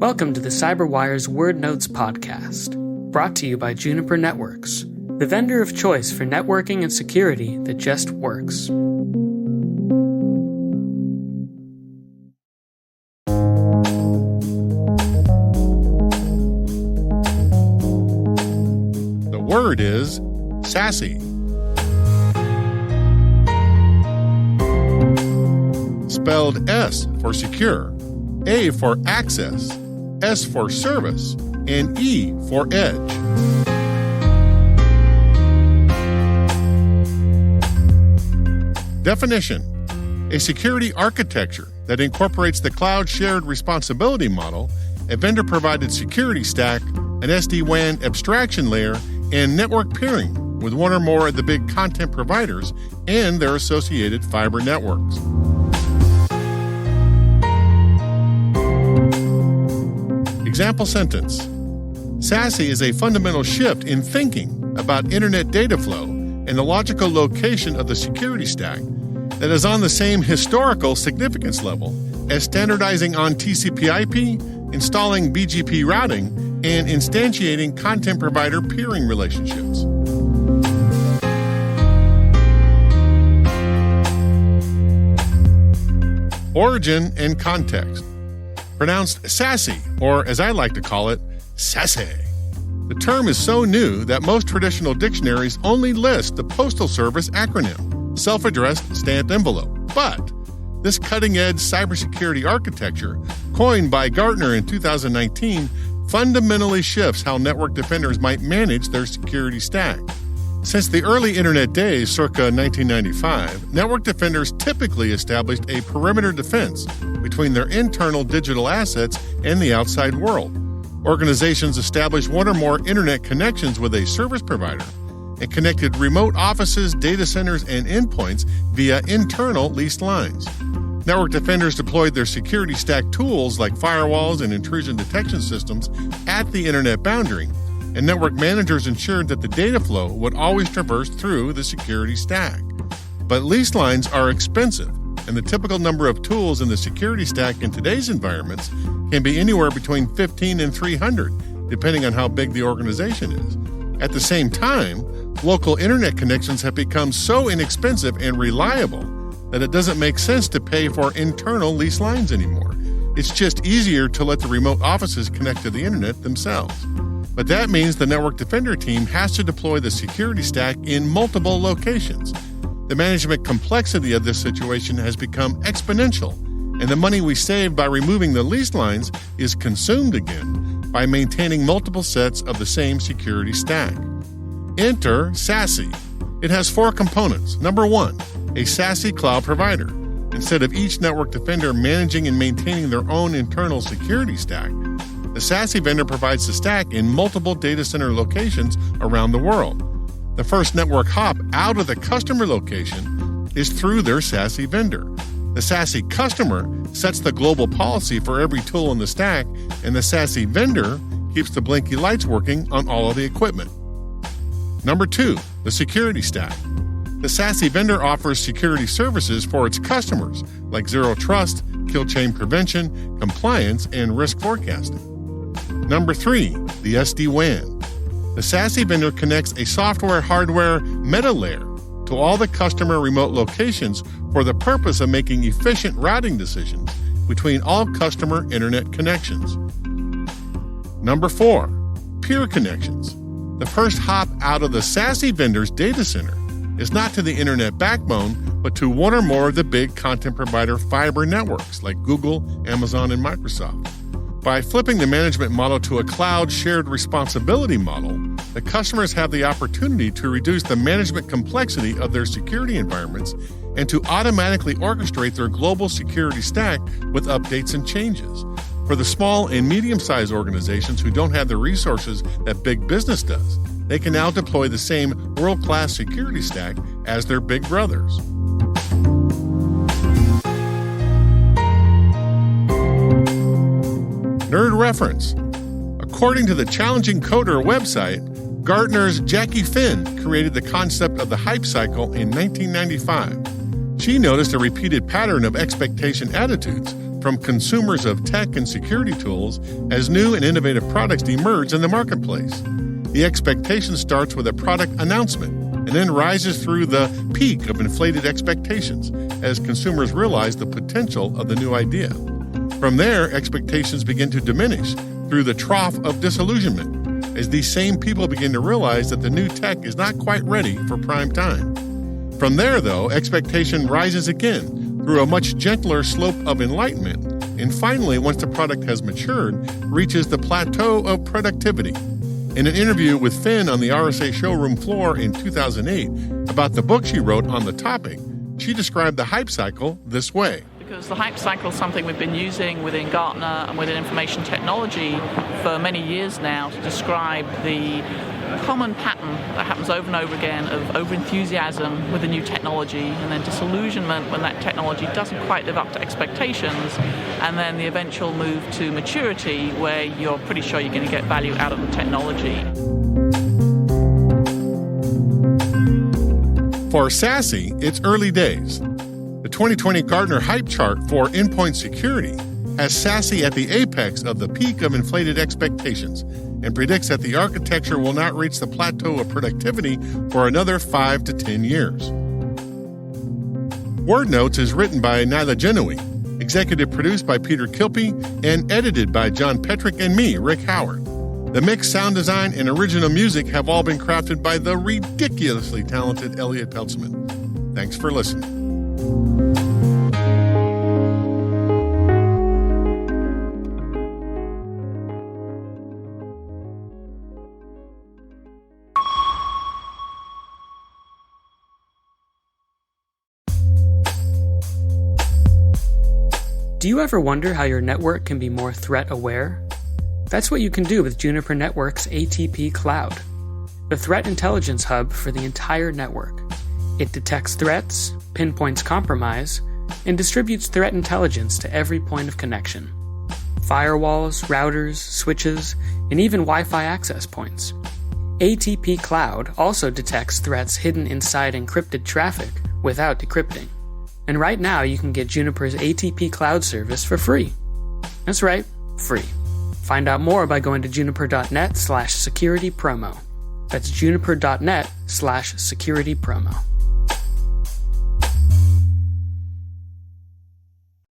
Welcome to the CyberWire's Word Notes podcast, brought to you by Juniper Networks, the vendor of choice for networking and security that just works. The word is SASE. Spelled S for secure, A for access, S for service, and E for edge. Definition: a security architecture that incorporates the cloud shared responsibility model, a vendor-provided security stack, an SD-WAN abstraction layer, and network peering with one or more of the big content providers and their associated fiber networks. Example sentence: SASE is a fundamental shift in thinking about internet data flow and the logical location of the security stack that is on the same historical significance level as standardizing on TCP/IP, installing BGP routing, and instantiating content provider peering relationships. Origin and context. Pronounced SASE, or as I like to call it, SASE. The term is so new that most traditional dictionaries only list the Postal Service acronym, self-addressed stamped envelope. But this cutting-edge cybersecurity architecture, coined by Gartner in 2019, fundamentally shifts how network defenders might manage their security stack. Since the early internet days, circa 1995, network defenders typically established a perimeter defense between their internal digital assets and the outside world. Organizations established one or more internet connections with a service provider and connected remote offices, data centers, and endpoints via internal leased lines. Network defenders deployed their security stack tools like firewalls and intrusion detection systems at the internet boundary, and network managers ensured that the data flow would always traverse through the security stack. But leased lines are expensive, and the typical number of tools in the security stack in today's environments can be anywhere between 15 and 300, depending on how big the organization is. At the same time, local internet connections have become so inexpensive and reliable that it doesn't make sense to pay for internal leased lines anymore. It's just easier to let the remote offices connect to the internet themselves. But that means the network defender team has to deploy the security stack in multiple locations. The management complexity of this situation has become exponential, and the money we save by removing the leased lines is consumed again by maintaining multiple sets of the same security stack. Enter SASE. It has 4 components. Number 1, a SASE cloud provider. Instead of each network defender managing and maintaining their own internal security stack, the SASE vendor provides the stack in multiple data center locations around the world. The first network hop out of the customer location is through their SASE vendor. The SASE customer sets the global policy for every tool in the stack, and the SASE vendor keeps the blinky lights working on all of the equipment. Number 2, the security stack. The SASE vendor offers security services for its customers, like zero trust, kill chain prevention, compliance, and risk forecasting. Number 3, the SD-WAN. The SASE vendor connects a software-hardware meta layer to all the customer remote locations for the purpose of making efficient routing decisions between all customer internet connections. Number 4, peer connections. The first hop out of the SASE vendor's data center is not to the internet backbone, but to one or more of the big content provider fiber networks like Google, Amazon, and Microsoft. By flipping the management model to a cloud shared responsibility model, the customers have the opportunity to reduce the management complexity of their security environments and to automatically orchestrate their global security stack with updates and changes. For the small and medium-sized organizations who don't have the resources that big business does, they can now deploy the same world-class security stack as their big brothers. Nerd reference. According to the Challenging Coder website, Gartner's Jackie Finn created the concept of the hype cycle in 1995. She noticed a repeated pattern of expectation attitudes from consumers of tech and security tools as new and innovative products emerge in the marketplace. The expectation starts with a product announcement and then rises through the peak of inflated expectations as consumers realize the potential of the new idea. From there, expectations begin to diminish through the trough of disillusionment as these same people begin to realize that the new tech is not quite ready for prime time. From there, though, expectation rises again through a much gentler slope of enlightenment, and finally, once the product has matured, reaches the plateau of productivity. In an interview with Finn on the RSA showroom floor in 2008 about the book she wrote on the topic, she described the hype cycle this way. Because the hype cycle is something we've been using within Gartner and within information technology for many years now to describe the common pattern that happens over and over again of overenthusiasm with a new technology and then disillusionment when that technology doesn't quite live up to expectations, and then the eventual move to maturity where you're pretty sure you're going to get value out of the technology. For SASE, it's early days. The 2020 Gartner Hype Chart for endpoint security has SASE at the apex of the peak of inflated expectations and predicts that the architecture will not reach the plateau of productivity for another 5 to 10 years. Word Notes is written by Nyla Genoe, executive produced by Peter Kilpie, and edited by John Petrick and me, Rick Howard. The mix, sound design, and original music have all been crafted by the ridiculously talented Elliot Peltzman. Thanks for listening. Do you ever wonder how your network can be more threat-aware? That's what you can do with Juniper Network's ATP Cloud, the threat intelligence hub for the entire network. It detects threats, pinpoints compromise, and distributes threat intelligence to every point of connection. Firewalls, routers, switches, and even Wi-Fi access points. ATP Cloud also detects threats hidden inside encrypted traffic without decrypting. And right now you can get Juniper's ATP Cloud service for free. That's right, free. Find out more by going to juniper.net/security promo. That's juniper.net/security promo.